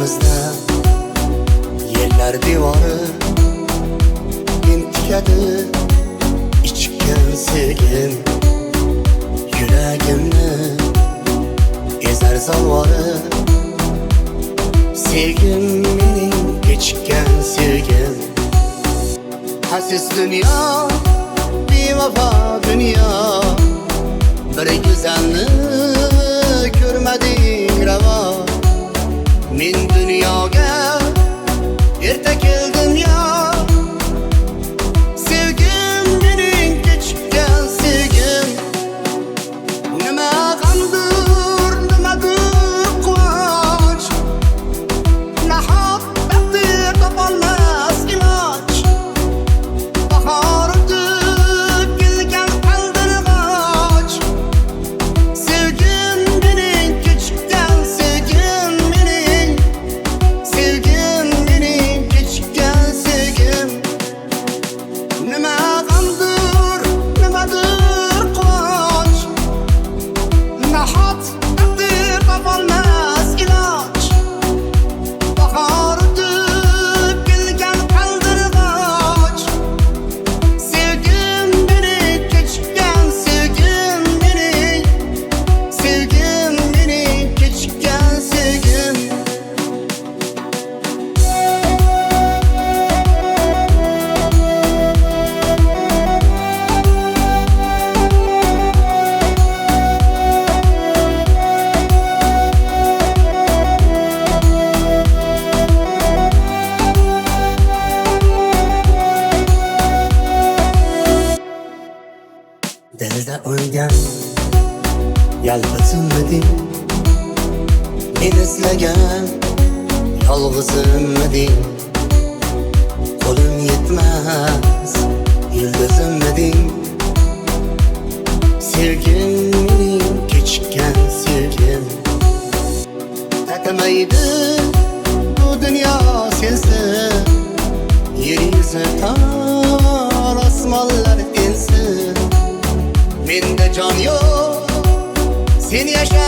oramizda yerlar devori entikadi ichgan sevgim yuragimni ezar zalvori sevgim mening kechikkan sevgim Hasis dünya bevafo dünya bir güzelni ko'rmading ravo men dunyoga erta keldim yo sevgim mening kechikkan sevgim nima g'amdir nimadir quvonch nahot taqdir topolmas iloj bahor o'tib kelgan qaldirg'och sevgim mening kechikkan sevgim mening kechikkan sevgim nima g'amdir nimadir quvonch nahot taqdir topolmas iloj bahor o'tib kelgan qaldirg'och sevgim mening kechikkan sevgim mening kechikkan sevgim Dilda o'lgan yalqizimiding men izlagan yolg'izimiding qo'lim yetmas yulduzimiding sevgim mening kechikkan sevgim tatimaydi bu dunyo sensiz yer yuzi tor osmonlar ensiz menda jon yo'q sen yasha